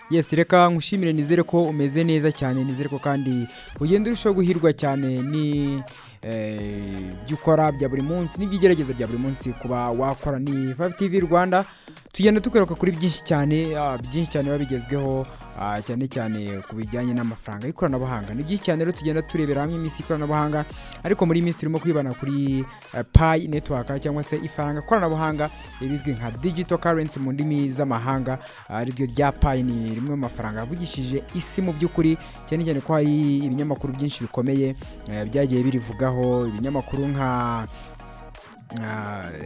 Yes, reka nkushimire, nizere ko umeze neza cyane, nizere ko kandi ugenda urushaho guhirwa cyane ni byukora bya buri munsi n'ibyigerageza bya buri munsi kuba wakora ni Fyve-tvrwanda. Tugenda tukweruka kuri byinshi cyane babigezweho cyane cyane ku bijyanye n'amafaranga y'ikoranabuhanga. Ni byinshi cyane rero tugenda turebera hamwe imisi ikoranabuhanga, ariko muri minsi turimo kwibana kuri Pi network cyangwa se ifaranga koranabuhanga ibizwi nka digital currency mu ndimi z'amahanga. Aribyo rya Pi ni rimwe mu mafaranga yavugishije isi mu by'ukuri, cyane cyane ko hari ibinyamakuru byinshi bikomeye byagiye birivugaho, ibinyamakuru nka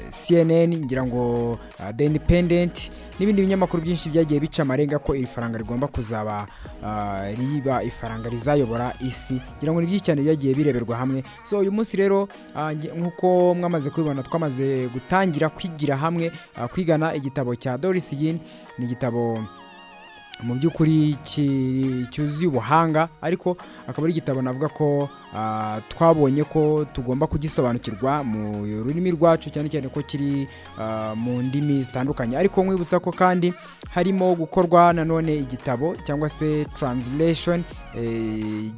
CNN, ngira ngo The Independent n'ibindi binyamakuru byinshi byagiye bica amarenga ko iri faranga rigomba kuzaba riba ifaranga rizayobora isi. Ngira ngo ni byinshi cyane byagiye bireberwa hamwe. So uyu munsi rero nkuko mwamaze kubibona, twamaze gutangira kwigira hamwe kwigana igitabo cya Doris Yin. Ni igitabo mu by'ukuri cyuzuye ubuhanga, ariko akaba ari igitabo navuga ko twabonye ko tugomba kugisobanukirwa mu rurimi rwacu, cyane cyane ko kiri mu ndimi zitandukanye. Ariko nkwibutsa ko kandi harimo gukorwa nanone igitabo cyangwa se translation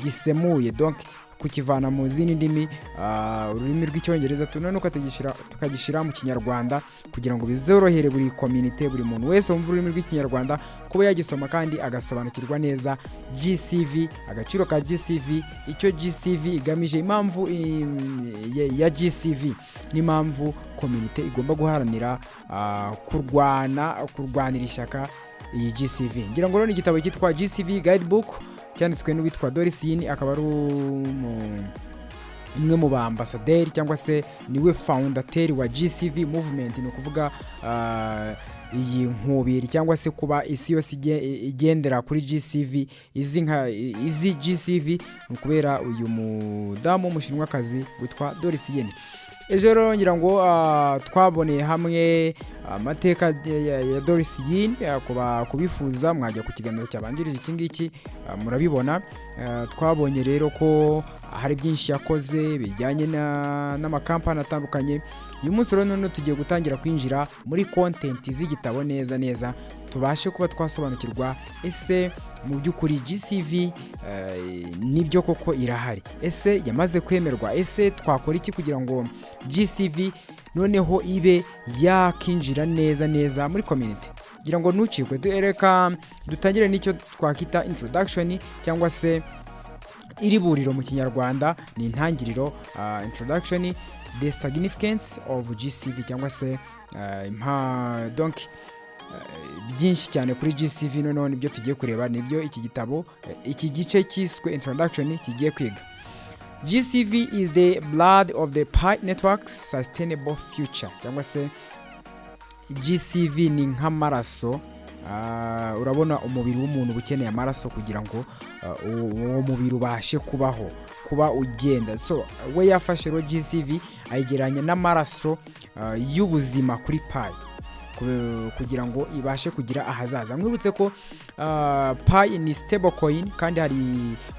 gisemuye, donc kukivana mu zindi ndimi, ururimi rw'icyongereza tunanuka tukagishira mu kinyarwanda kugira ngo bizorohere buri community, buri muntu wese wumva ururimi rw'ikinyarwanda kuba yagisoma kandi agasobanukirwa neza GCV, agaciro ka GCV, icyo GCV igamije, impamvu ya GCV n'impamvu community igomba guharanira kurwanira ishyaka iyi GCV. Ngira ngo rero ni igitabo cyitwa GCV Guidebook cyanditswe n'uwitwa Doris Yin, akaba ari umwe mu baambasaderi cyangwa se niwe foundateri wa GCV movement. Ni ukuvuga iyi nkubiri cyangwa se kuba isi yose igendera kuri GCV, izi GCV ni ukubera uyu mudamu w'umushinwakazi witwa Doris Yin. Ejo rero ngira ngo twaboneye hamwe amateka ya Doris Yin. Kubifuza mwajya ku kiganiro cyabanjirije iki ngiki murabibona. Twabonye rero ko hari byinshi yakoze bijyanye n'amakampani atandukanye. Uyu munsi rero none tugiye gutangira kwinjira muri content z'igitabo neza tubashe kuba twasobanukirwa ese mu by'ukuri GCV nibyo koko irahari, ese yamaze kwemerwa, ese twakora iki kugira ngo GCV noneho ibe yakinjira neza muri community. Ngira ngo ntucikwe, reka dutangire n'icyo twakita introduction cyangwa se iri buriro mu kinyarwanda. Ni intangiriro, introduction, the significance of GCV cyangwa se donc byinshi cyane kuri GCV. Noneho nibyo tugiye kureba, nibyo iki gitabo, iki gice cyiswe introduction kigiye kwiga. GCV is the blood of the Pi network's sustainable future, cyangwa se GCV ni nk'amaraso. Urabona umubiri w'umuntu ukeneye amaraso kugira ngo uwo mubiri ubashe kuba ugenda. So we yafashe ro GCV ayigeranya n'amaraso y'ubuzima kuri Pi kugira ngo ibashe kugira ahazaza. Mwibutse ko Pi ni stable coin kandi hari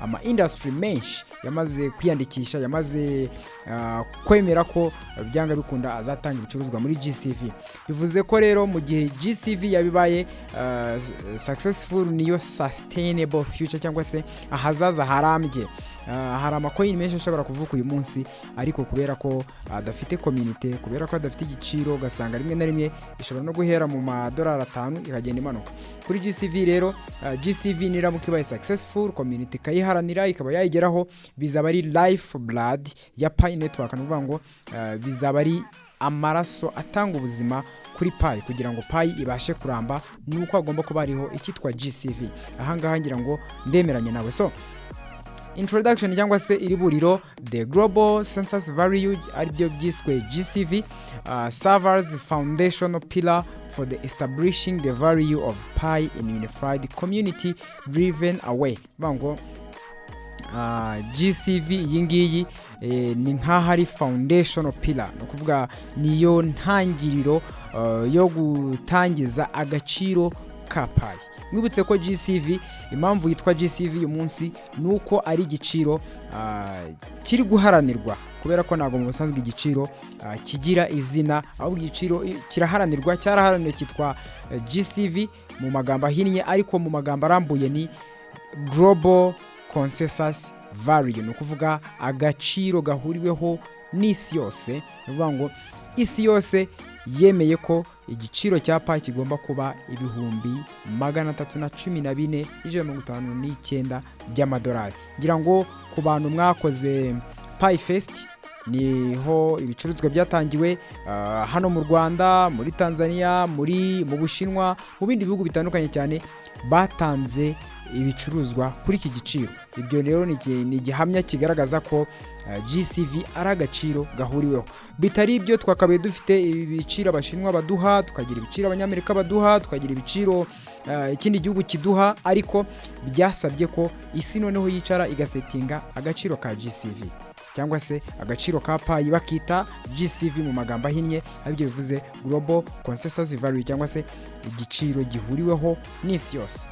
ama industry menshi yamaze kwiyandikisha, yamaze kwemera ko byanga bikunda azatanga ibicuruzwa muri GCV. Bivuze ko rero mu gihe GCV yabibaye successful, niyo sustainable future cyangwa se ahazaza harambye. Hari amacoin menshi ashobora kuvuka uyu munsi, ariko kubera ko adafite community, kubera ko adafite igiciro, gasanga rimwe na rimwe ishobora no guhera mu $5 ikagenda imanuka. Kuri GCV rero GCV niramuka ibaye successful, community kayiharanira ikaba yayigeraho, bizaba ari life blood ya Pi network. Nuvuga ngo bizaba ari amaraso atanga ubuzima kuri Pi kugira ngo Pi ibashe kuramba, nuko agomba kuba ariho icyitwa GCV. Ahangaha ngira ngo ndemeranye nawe. So introduction cyangwa se iri buriro, the global census value aribyo byiswe GCV serves foundational pillar for the establishing the value of Pi in unified community driven away. Bango GCV yingiyi ni nk'ahari foundational pillar, no kuvuga niyo ntangiriro yo gutangiza agaciro ka Pi. Mwibutse ko GCV, impamvu yitwa GCV uyu munsi nuko ari igiciro kiri guharanirwa, kubera ko ntabwo mu busanzwe igiciro kigira izina, ahubwo igiciro kiraharanirwa, cyaraharaniwe cyitwa GCV mu magambo ahinnye, ariko mu magambo arambuye ni Global Consensus Value, ni ukuvuga agaciro gahuriweho n'isi yose. Ni ukuvuga ngo isi yose yemeye ko igiciro cya pi kigomba kuba $314,159 by'amadolari. Ngira ngo ku bantu mwakoze Pi Fest niho ibicuruzwa byatangiwe hano mu Rwanda, muri Tanzania, mu Bushinwa, mu bindi bihugu bitandukanye cyane batanze ibicuruzwa kuri iki giciro. Ibyo rero ni igihamya kigaragaza ko GCV ari agaciro gahuriweho. Bitari ibyo twakabaye dufite ibiciro Abashinwa baduha, tukagira ibiciro Abanyamerika baduha, tukagira ibiciro ikindi gihugu kiduha, ariko byasabye ko isi noneho yicara igasetinga agaciro ka GCV cyangwa se agaciro ka pi bakita GCV mu magambo ahinnye, aribyo bivuze Global Consensus Value cyangwa se igiciro gihuriweho n'isi yose.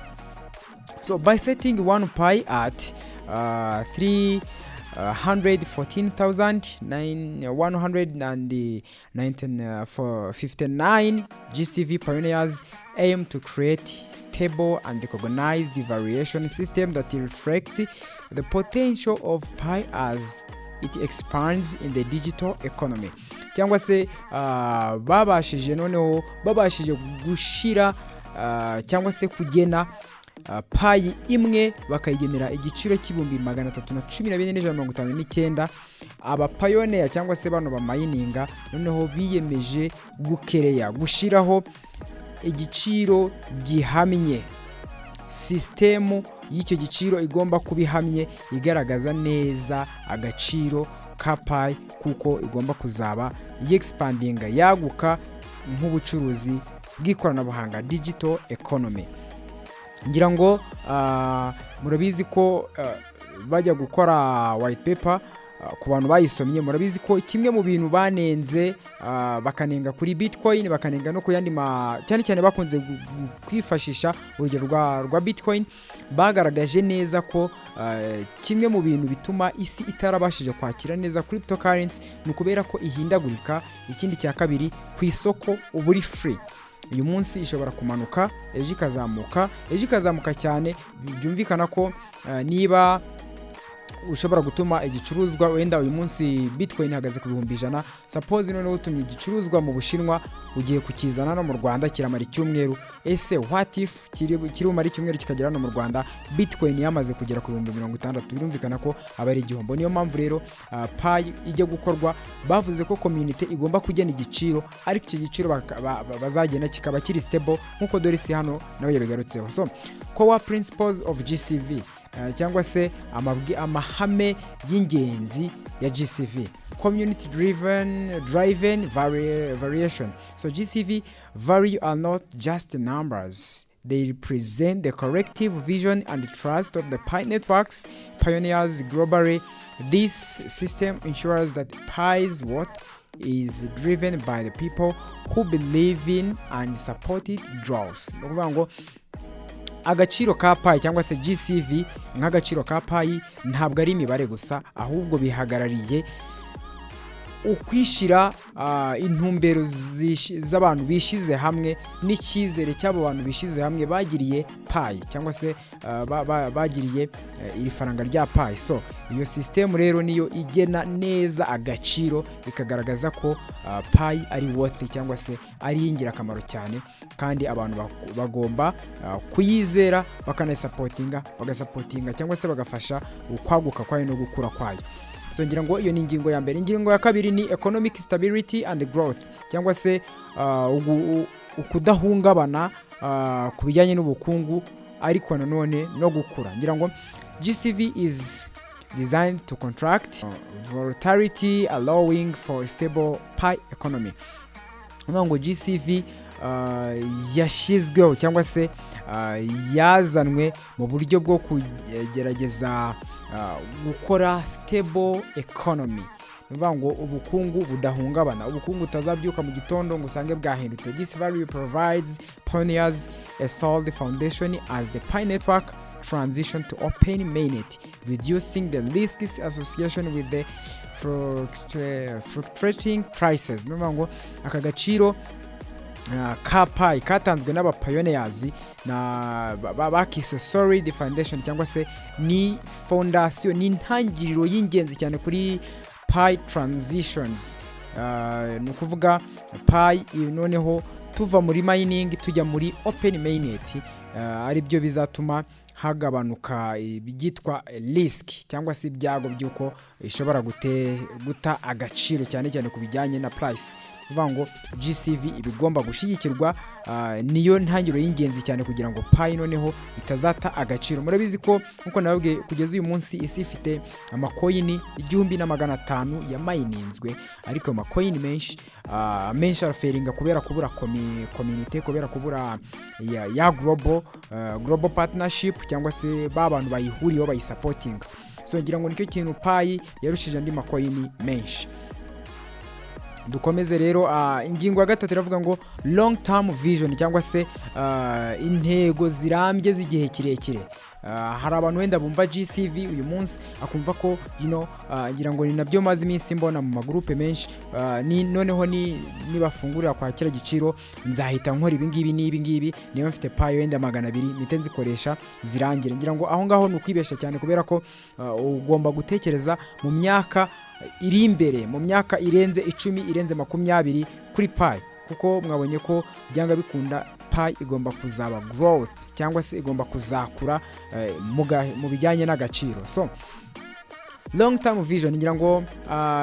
So by setting one pi at 314,159 GCV, pioneers aim to create stable and recognized variation system that reflects the potential of pi as it expands in the digital economy. Cyangwa se babashije gushira cyangwa se kugena pi imwe bakayigenera igiciro $314,159. Aba pioneer cyangwa se bano bamayininga noneho biyemeje gushiraho igiciro gihamye, system y'icyo giciro igomba kubihamye igaragaza neza agaciro ka pi, kuko igomba kuzaba expandinga, yaguka nk'ubucuruzi bw'ikoranabuhanga, digital economy. Ngira ngo murabizi ko bajya gukora white paper, ku bantu bayisomye murabizi ko kimwe mu bintu banenze bakanenga kuri Bitcoin, bakanenga no ku yandi cyane cyane bakunze kwifashisha urugero rwa Bitcoin, bagaragaje neza ko kimwe mu bintu bituma isi itarabashije kwakira neza cryptocurrency ni ukubera ko ihindagurika. Ikindi cya kabiri, ku isoko uburi free. Uyu munsi ishobora kumanuka, ejo ikazamuka cyane. Byumvikana ko niba ushobora gutuma igicuruzwa wenda uyu munsi Bitcoin ihagaze ku $100, suppose noneho utumye igicuruzwa mu Bushinwa ugiye kukizana no mu Rwanda kiramara icyumweru, ese what if kiri bumara icyumweru kikagera no mu Rwanda Bitcoin yamaze kugera ku $60,000? Birumvikana ko aba ari igihombo. Niyo mpamvu rero pi ijya gukorwa bavuze ko community igomba kugena igiciro, ariko icyo giciro bazagena kikaba kiri stable, nkuko Doris hano nawe yabigarutseho. So core principles of GCV cyangwa se amahame y'ingenzi ya GCV: community driven variation. So GCV value are not just numbers, they represent the collective vision and trust of the Pi network's pioneers globally. This system ensures that Pi's worth is driven by the people who believe in and support it grows. Agaciro ka pi cyangwa se GCV nk'agaciro ka pi ntabwo ari imibare gusa, ahubwo bihagarariye ukwishira intumbero z'abantu bishize hamwe n'icyizere cy'abo bantu bishize hamwe bagiriye pi cyangwa se bagiriye iri faranga rya pi. So iyo system rero niyo igena neza agaciro, ikagaragaza ko pi ari worth cyangwa se ari ingirakamaro cyane, kandi abantu bagomba kuyizera bagasapotinga cyangwa se bagafasha ukwaguka kwayo no gukura kwayo. So ngira ngo iyo ni ingingo ya mbere. Ingingo ya kabiri ni economic stability and growth, cyangwa se ukudahungabana ku bijyanye n'ubukungu ariko nanone no gukura. Ngira ngo GCV is designed to contract volatility, allowing for stable pi economy. Ngo GCV yashyizweho cyangwa se yazanwe mu buryo bwo kugerageza gukora stable economy. Bivuga ngo ubukungu budahungabana, ubukungu utazabyuka mu gitondo ngo usange bwahindutse. This value provides pioneers a solid foundation as the Pi network transition to open mainnet, reducing the risks associated with the fluctuating prices. Numva ngo aka gaciro ka Pi katanzwe n'abapioneers na bakise solid foundation cyangwa se ni fondation, ni intangiriro y'ingenzi cyane kuri Pi transitions. Ni ukuvuga Pi noneho tuva muri mining tujya muri open mainnet, ari byo bizatuma hagabanuka byitwa risk cyangwa se ibyago by'uko ishobora guta agaciro cyane cyane ku bijyanye na price. Kuvuga ngo GCV ibigomba gushigikirwa, niyo ntangiro y'ingenzi cyane kugira ngo Pi noneho itazata agaciro. Murabizi ko nkuko nababwiye kugeza uyu munsi isi ifite amacoin 1500 ya mininzwe, ariko amacoin menshi araferinga kubera kubura community, kubera kubura ya global partnership cyangwa se babantu bayihuriyeho bayisupporting. So ngira ngo nicyo kintu Pi yarushije andi macoin menshi. Dukomeze rero, ingingo ya gatatu iravuga ngo long term vision cyangwa se intego zirambye z'igihe kirekire. Hari abantu wenda bumva GCV uyu munsi akumva ko ngira ngo ni nabyo maze iminsi mbona mu magroupe menshi, noneho nibafungurira kwa kira giciro nzahita nkora ibi ngibi niba mfite Pi wenda 200 mite nzikoresha zirangire. Ngira ngo aho ngaho nukwibesha cyane kubera ko ugomba gutekereza mu myaka iri imbere, mu myaka irenze 10 irenze 20 kuri Pi, kuko mwabonye ko byanga bikunda Pi igomba kuzaba growth cyangwa se igomba kuzakura mu bijyanye n'agaciro. So long term vision ngira ngo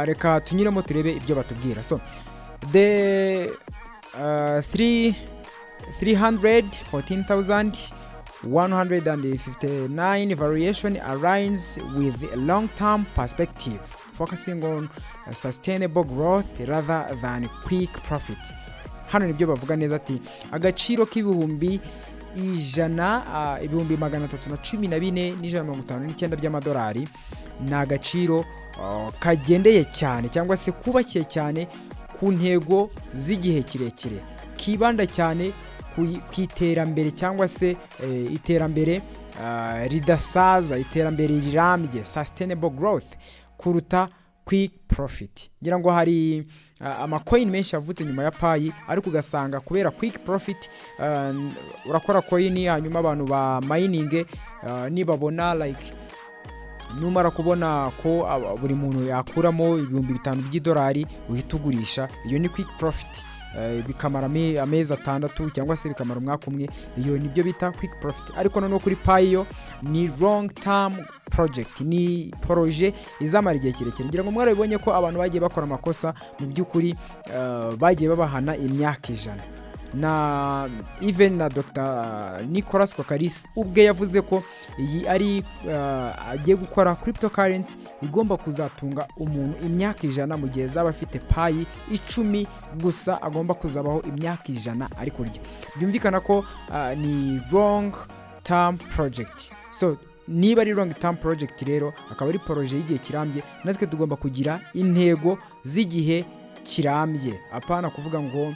reka tunyiremo turebe ibyo batubwira. So the 314,159 variation aligns with a long term perspective, focusing on sustainable growth rather than quick profit. Hano nibyo bavuga neza ati agaciro k'ibihumbi 314,159 by'amadolari ni agaciro kagendeye cyane cyangwa se kubakiye cyane ku ntego z'igihe kirekire, kibanda cyane ku iterambere cyangwa se iterambere ridasaza, iterambere rirambye, sustainable growth, kuruta quick profit. Ngira ngo hari amacoin menshi yavutse nyuma ya Pi, ariko ugasanga kubera quick profit urakora coin hanyuma abantu ba mining nibabona like numara kubona ko buri muntu yakuramo $5,000 uhita ugurisha, iyo ni quick profit. Bikamara amezi 6 cyangwa se bikamara umwaka umwe, iyo nibyo bita quick profit. Ariko noneho kuri Pi yo ni long term project, ni projet izamara igihe kirekire. Ngira ngo mwarabibonye ko abantu bagiye bakora amakosa mu by'ukuri bagiye babahana imyaka 100, na even na Dr. Nicholas Kokaris ubwe yavuze ko iyi ari agiye gukora cryptocurrency igomba kuzatunga umuntu imyaka 100 mu gihe zaba afite Pi 10 gusa, agomba kuzabaho imyaka 100 ari kurya. Byumvikana ko ni long term project. So niba ari long term project rero akaba ari projet y'igihe kirambye, natwe tugomba kugira intego z'igihe kirambye, apana kuvuga ngo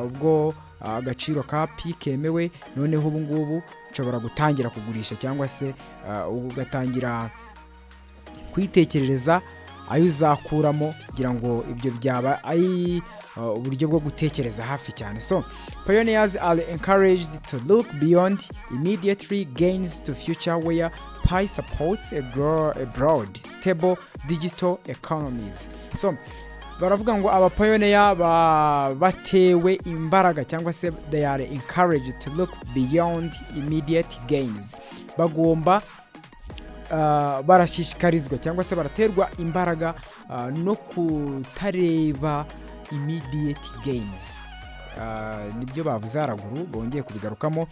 ubwo agaciro ka Pi kemewe noneho ubu ngubu nshobora gutangira kugurisha cyangwa se ugatangira kwitekerereza ayo uzakuramo, kugira ngo ibyo byaba ay uburyo bwo gutekereza hafi cyane. So pioneers are encouraged to look beyond immediately gains to future where Pi supports a broad stable digital economies. So baravuga ngo aba pioneer batewe imbaraga cyangwa se they are encouraged to look beyond immediate gains. Bagomba barashishikarizwa cyangwa se baraterwa imbaraga no kutareba immediate gains. Nibyo bavuze haraguru, bongeye kubigarukamo,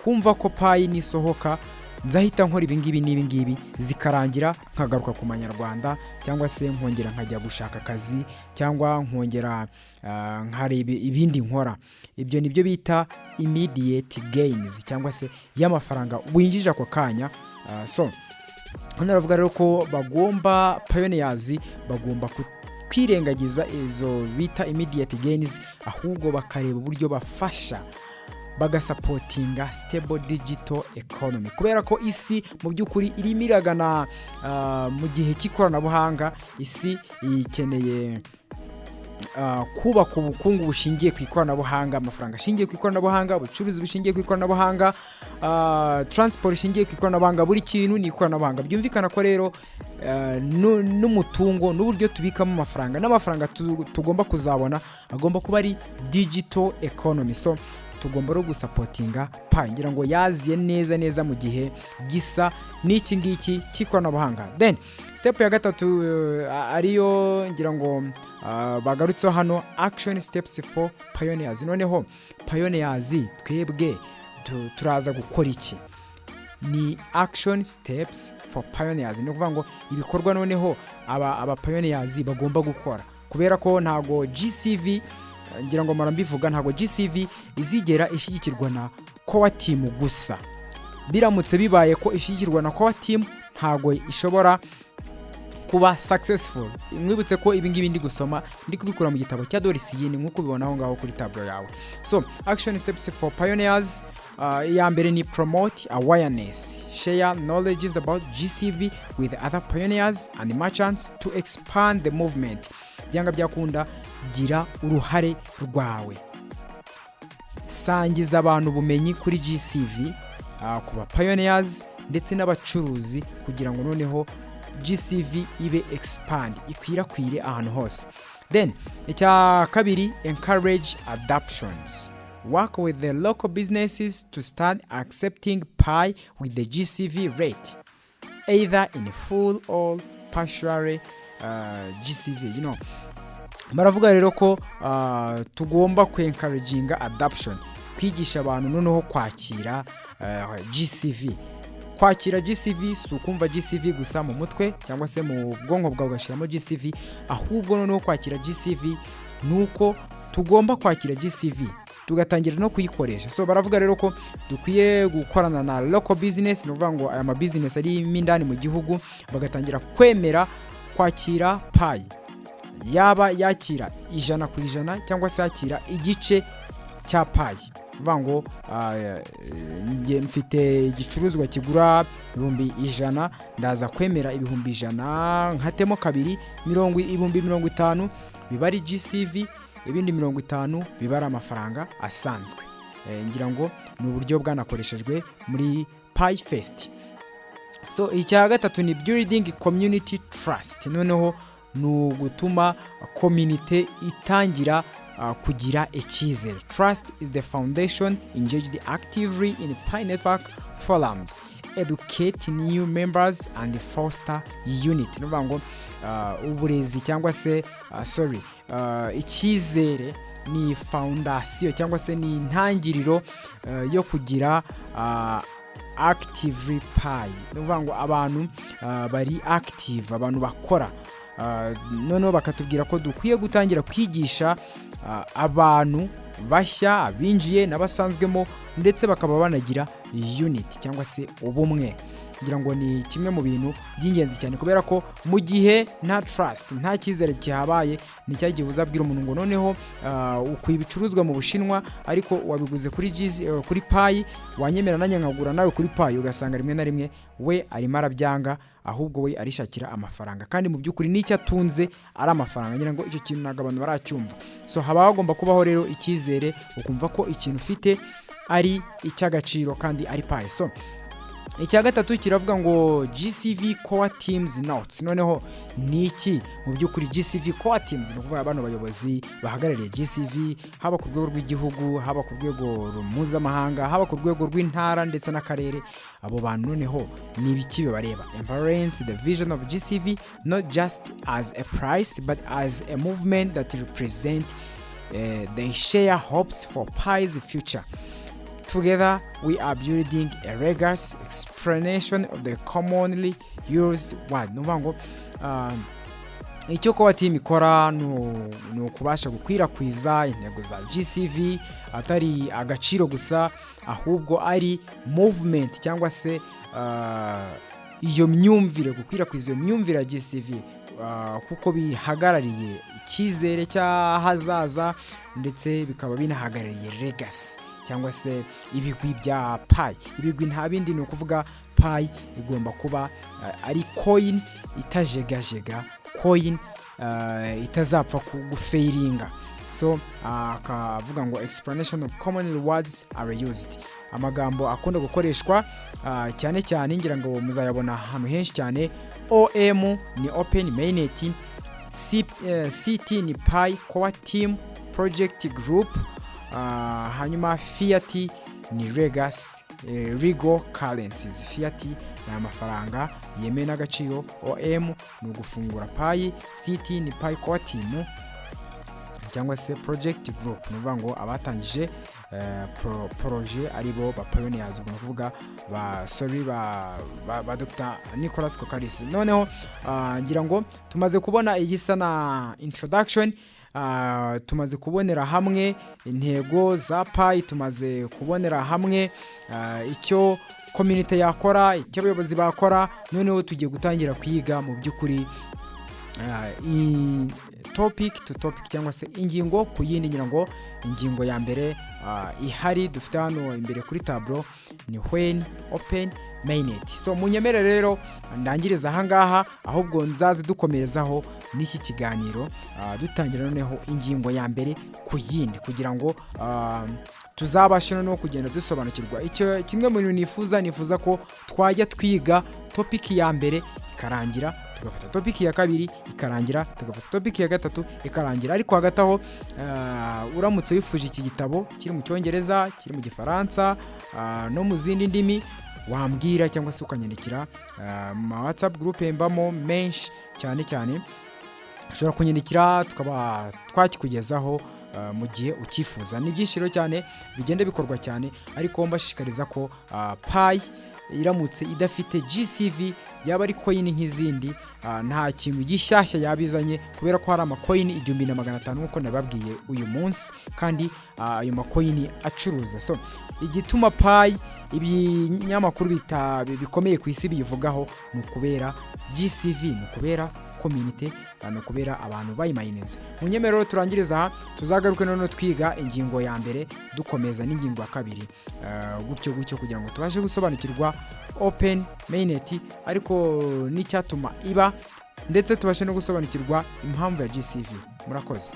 kumva ko Pi nisohoka nzahita nkora ibingibi zikarangira nkagaruka ku manyarwanda, cyangwa se nkongera nkajya gushaka akazi, cyangwa nkongera nkarebe ibindi nkora. Ibyo nibyo bita immediate gains cyangwa se y'amafaranga winjije ako kanya. So hano ravuga rero ko pioneers bagomba kwirengagiza izo bita immediate gains, ahubwo bakareba uburyo bagasapotinga stable digital economy, kubera ko isi mu by'ukuri irimo iragana mu gihe cy'ikoranabuhanga. Isi ikeneye kubaka ubukungu bushingiye ku ikoranabuhanga, amafaranga ashingiye ku ikoranabuhanga, ubucuruzi bushingiye ku ikoranabuhanga, transport ishingiye ku ikoranabuhanga, buri kintu ni ikoranabuhanga. Byumvikana ko rero n'umutungo n'uburyo tubikamo amafaranga n'amafaranga tugomba kuzabona agomba kuba ari digital economy. So tugomba no gusapotinga Pi, ngira ngo yaziye neza mu gihe gisa n'iki ngiki cy'ikoranabuhanga. Then step ya gatatu ariyo ngira ngo bagarutseho hano, action steps for pioneers. Noneho pioneers twebwe turaza gukora iki? Ni action steps for pioneers, ni ukuvuga ngo ibikorwa noneho aba pioneers bagomba gukora, kubera ko ntago GCV, ngira ngo marambivuga, ntago GCV izigera ishyigikirwa na core team gusa. Biramutse bibaye ko ishyigikirwa na core team, ntago ishobora kuba successful. Mwibutse ko ibi ngibi ndi gusoma ndi kubikura mu gitabo cya Doris Yini nk'uko bibona aho ngaho kuri tableau yawe. So action steps for pioneers, ya mbere ni promote awareness, share knowledge about GCV with other pioneers and merchants to expand the movement. Byanga byakunda, gira uruhare rwawe, sangiza abantu ubumenyi kuri GCV, kuba pioneers ndetse n'abacuruzi, kugira ngo noneho GCV ibe expand, ikwirakwire ahantu hose. Then icya kabiri, encourage adoptions, work with the local businesses to start accepting Pi with the GCV rate, either in full or partially GCV. Baravuga rero ko tugomba encouraginga adoption, kwigisha abantu noneho kwakira GCV. Kwakira GCV si ukumva GCV gusa mu mutwe cyangwa se mu bwonko bwawe ugashiramo GCV, ahubwo noneho kwakira GCV nuko tugomba kwakira GCV tugatangira no kuyikoresha. So baravuga rero ko dukwiye gukorana na local business, no vuga ngo aya ma business ari mindani mu gihugu bagatangira kwemera kwakira Pi, yaba yakira 100% cyangwa se yakira igice cya Pi. Vango nge mfite igicuruzwa kigura 100, ndaza kwemera 100, nkatemo kabiri 50 biba ari GCV, ibindi 50 biba ari amafaranga asanzwe. Ngira ngo ni uburyo bwanakoreshejwe muri Pi Fest. So icya gatatu ni building community trust, noneho ni gutuma community itangira kugira icyizere. Trust is the foundation. Engage actively in Pi network forums, educate new members and foster unity. Nuvuga ngo uburezi cyangwa se icyizere ni foundation cyangwa se ni intangiriro yo kugira active Pi. Nuvuga ngo abantu bari active, abantu bakora. Noneho bakatubwira ko dukwiye gutangira kwigisha abantu bashya, abinjiye n'abasanzwemo, ndetse bakaba banagira unity cyangwa se ubumwe. Ngira ngo ni kimwe mu bintu by'ingenzi cyane, kubera ko mu gihe nta trust, nta cyizere kihabaye, ni cyagiye uzabwira umuntu ngo noneho ukuye ibicuruzwa mu Bushinwa ariko wabiguze kuri Pi, wanyemera nanjye nkagura nawe kuri Pi, ugasanga rimwe na rimwe we arimo arabyanga, ahubwo we arishakira amafaranga, kandi mu by'ukuri n'icyo atunze ari amafaranga. Ngira ngo icyo kintu ntabwo abantu baracyumva. So haba hagomba kubaho rero icyizere, ukumva ko ikintu ufite ari icy'agaciro kandi ari Pi. So icya gatatu kiravuga ngo GCV core teams notes. Noneho ni iki mu by'ukuri GCV core teams? Ni ukuvuga abantu bayobozi bahagarariye GCV, haba ku rwego rw'igihugu, haba ku rwego mpuzamahanga, haba ku rwego rw'intara ndetse n'akarere. Abo bantu noneho ni ibiki bibareba? Embrace the vision of GCV not just as a price but as a movement that represent they share hopes for Pi's future. Together, we are building a rigorous explanation of the commonly used word. Nuvuga ngo icyo ko team ikora no kubasha gukwirakwiza intego za GCV, atari agaciro gusa, ahubwo ari movement cyangwa se iyo myumvire, gukwirakwiza iyo myumvire ya GCV, kuko bihagarariye icyizere cy'ahazaza ndetse bikaba binahagarariye legacy cyangwa se ibigwi bya pi. Ibigwi nta bindi ni ukuvuga pi igomba kuba ari coin itajegajega, coin itazapfa gufailinga. So akavuga ngo explanation of common words are used. Amagambo akunda gukoreshwa cyane cyane ngira ngo muzayabona ahantu henshi cyane. OM ni open mainnet, CT ni pi core team project group, hanyuma fiat ni legal currencies. Fiat ni amafaranga yemewe n'agaciro, OM ni ugufungura pi, CT ni pi core team cyangwa se project group, nuvuga ngo abatangije projet aribo ba pioneers, ubwo kuvuga ba Dr. Nicholas Kokaris. Noneho ngira ngo tumaze kubona igisa na introduction, tumaze kubonera hamwe intego za pi, tumaze kubonera hamwe icyo community yakora, icyo abayobozi bakora. Noneho tugiye gutangira kwiga mu by'ukuri topic to topic cyangwa se ingingo ku yindi. Ngira ngo ingingo ya mbere ihari dufite hano imbere kuri tableau ni when open mainnet. So munyemere rero ndangiriza ahangaha, ahubwo nzaze dukomerezaho n'iki kiganiro dutangira noneho ingingo ya mbere ku yindi, kugira ngo tuzabashe no kugenda dusobanukirwa. Icyo kimwe mu bintu nifuza ko twajya twiga topic ya mbere ikarangira, tugafata topic ya kabiri ikarangira, tugafata topic ya gatatu ikarangira. Ariko hagati aho uramutse wifuje iki gitabo kiri mu Cyongereza, kiri mu Gifaransa no mu zindi ndimi, wambwira cyangwa se ukanyandikira mu WhatsApp group mbamo menshi cyane. ushobora kunyandikira tukaba twakikugezaho mu gihe ukifuza. Ni byinshiro cyane bigenda bikorwa cyane, ariko mbashishikariza ko Pi iramutse idafite GCV yaba ari coin nk'izindi, nta kintu gishyashya yabizanye, kubera ko hari amacoin 1500 nkuko nababwiye uyu munsi, kandi ayo macoin acuruza. So igituma Pi ibinyamakuru bikomeye ku isi bivugaho ni ukubera GCV, ni ukubera community, no kubera abantu bayimayineze. Munyemerero turangiriza aha, tuzagaruke none twiga ingingo ya mbere dukomeza n'ingingo ya kabiri, gutyo kugira ngo tubashe gusobanukirwa open mainnet ariko n'icyatuma iba, ndetse tubashe no gusobanukirwa impamvu ya GCV. Murakoze.